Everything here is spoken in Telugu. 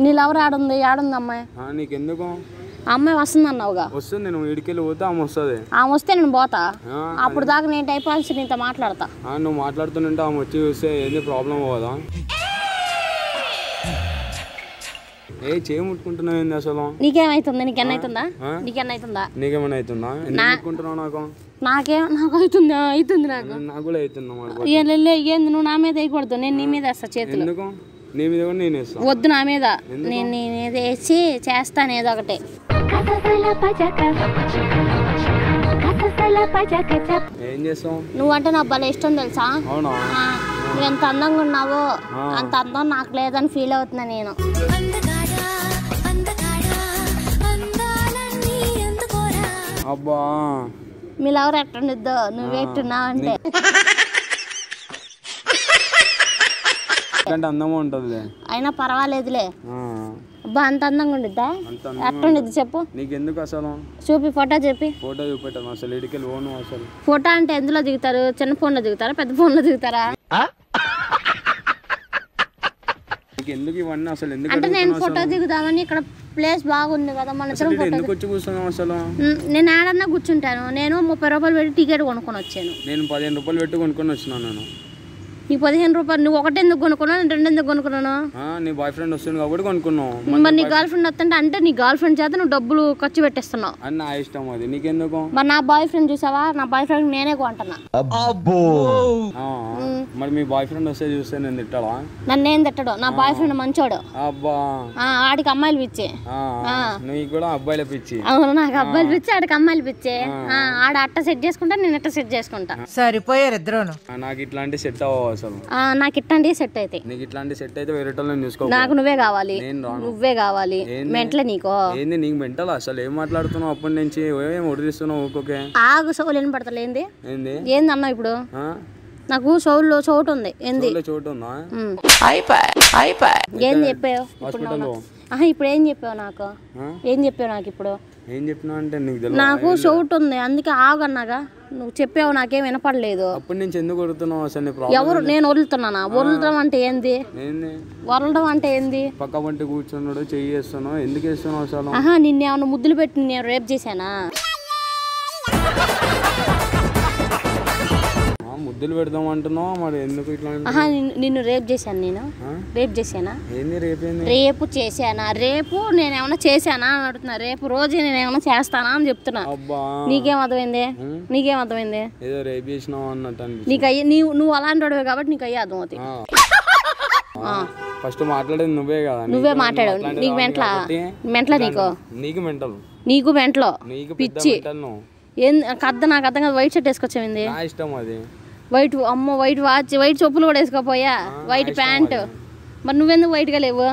నీ లవర్ ఆడుంది అమ్మాయి నీకెందుకు అమ్మాయి వస్తుంది అన్నావుగా వస్తుంది నువ్వు ఇడికెళ్ళి పోతే ఆమె వస్తుంది ఆమె వస్తే నేను పోతా అప్పుడు దాకా నేను టైపాల్సి నీతో మాట్లాడతా నువ్వు మాట్లాడుతుంటే ఆమె వచ్చి చూస్తే ఏంది ప్రాబ్లం పోదా ఏ చేయి ముట్టుకుంటున్నావు ఏంది అసలు నీకేమైతుంది నీకెన్నైతుందా నీకేమైనా అవుతుందా ఎందుకు ముట్టుకుంటున్నావు నాకు అవుతుంది నాకు కూడా అవుతుందా ఏంది నువ్వు నా మీద వేయకూడదు నేను నీ మీద వేస్తా చేతులు ఎందుకు నీ మీద కూడా నేను వేస్తా వద్దు నా మీద నేను నీ మీద వేసి చేస్తాను ఏదో ఒకటి ఏం చేస్తావు నువ్వంటే నాకు భలే ఇష్టం తెలుసా అవునా నువ్వు ఎంత అందంగా ఉన్నావో అంత అందం నాకు లేదని ఫీల్ అవుతున్నా నేను అబ్బా మీరు ఎవరు ఎట్టుండిద్దో నువ్వు ఎట్టున్నావు అంటే అందంగా ఉంటది అయినా పర్వాలేదులే అబ్బా అంత అందంగా ఉండిద్దా ఎట్టుండిద్ది చెప్పు నీకెందుకు అసలు చూపి ఫోటో చూపెట్టాను అసలు ఇడికెళ్ళి ఓను అసలు ఫోటో అంటే ఎందులో దిగుతారు చిన్న ఫోన్ లో దిగుతారా పెద్ద ఫోన్ లో దిగుతారా ఎందుకు ఇవన్నీ అసలు ఎందుకు అంటే నేను ఫోటో దిగుదామని ఇక్కడ ప్లేస్ బాగుంది కదా మన ఎందుకు వచ్చి కూర్చున్నాం అసలు నేను ఆడన్నా కూర్చుంటాను నేను 30 రూపాయలు పెట్టి టికెట్ కొనుక్కొని వచ్చాను నేను 15 రూపాయలు పెట్టి కొనుక్కొని వచ్చినాను నేను నీకు 15 రూపాయలు నువ్వు ఒకటి ఎందుకు కొనుక్కున్నావు 2 ఎందుకు కొనుక్కున్నాను నీ బాయ్ ఫ్రెండ్ వస్తుంది కాబట్టి కొనుక్కున్నావు మరి నీ గర్ల్ ఫ్రెండ్ వస్తుంటే అంటే నీ గర్ల్ ఫ్రెండ్ చేత నువ్వు డబ్బులు ఖర్చు పెట్టేస్తున్నావు అని నా ఇష్టం అది నీకెందుకు మరి నా బాయ్ ఫ్రెండ్ చూసావా నా బాయ్ ఫ్రెండ్ నేనే కొంటున్నా మరి మీ బాయ్ ఫ్రెండ్ వస్తే చూస్తే నేను తిట్టాలా నన్ను ఏం తిట్టడు నా బాయ్ ఫ్రెండ్ మంచోడు అబ్బా ఆడికి అమ్మాయిలు పిచ్చే నువ్వు కూడా అబ్బాయిల పిచ్చి అవును నాకు అబ్బాయిలు పిచ్చి ఆడికి అమ్మాయిలు పిచ్చే ఆడ అట్ట సెట్ చేసుకుంటా నేను అట్ట సెట్ చేసుకుంటా సరిపోయారు ఇద్దరు నాకు ఇట్లాంటి సెట్ అవ్వవు అసలు నాకు ఇట్లాంటి సెట్ అయితే నీకు ఇట్లాంటి సెట్ అయితే వేరే వాళ్ళని చూసుకో నాకు నువ్వే కావాలి నువ్వే కావాలి మెంటలే నీకో ఏంది నీకు మెంటల్ అసలు ఏం మాట్లాడుతున్నావు అప్పటి నుంచి ఏం ఒడిస్తున్నావు ఊరికే ఆగు సౌలు ఏం పడతలేంది ఏంది ఏంది అన్నా ఇప్పుడు నాకు సౌల్లో చోటు ఉంది ఏంది చోటు ఉందా ఏంది చెప్పావు ఇప్పుడు ఏం చెప్పావు నాకు ఏం చెప్పావు నాకు ఇప్పుడు ఏం చెప్పినా అంటే నాకు చోటు ఉంది అందుకే ఆగన్నాగా నువ్వు చెప్పావు నాకేం వినపడలేదు అప్పటి నుంచి ఎందుకు కొడుతున్నావు అసలు ఎవరు నేను వదులుతున్నానా వదలడం అంటే ఏంది వదలడం అంటే ఏంది పక్క వంటి కూర్చున్నాడు చెయ్యి వేస్తున్నావు ఎందుకు వేస్తున్నావు అసలు నిన్నేమన్నా ముద్దులు పెట్టి నేను రేప్ చేశానా ముద్దులు పెడదాం అంటున్నావు మరి ఎందుకు ఇట్లా నిన్ను రేప్ చేశాను నేను రేప్ చేశానా రేపు చేశానా రేపు నేనేమన్నా చేశానా అని అడుగుతున్నా రేపు రోజు నేనేమన్నా చేస్తానా అని చెప్తున్నా నీకేం అర్థమైంది ఏదో రేప్ చేసినావు అన్నట్టు నీకు నువ్వు అలాంటి వాడివే కాబట్టి నీకు అయ్యే అర్థమవుతుంది ఫస్ట్ మాట్లాడేది నువ్వే కదా నువ్వే మాట్లాడావు నీకు మెంట్ల నీకు మెంట్లో పిచ్చి నాకు అర్థం కాదు వైట్ షర్ట్ వేసుకొచ్చావింది వైట్ అమ్మో వైట్ వాచ్ వైట్ చెప్పులు కూడా వేసుకోపోయా వైట్ ప్యాంట్ మరి నువ్వెందుకు వైట్గా లేవు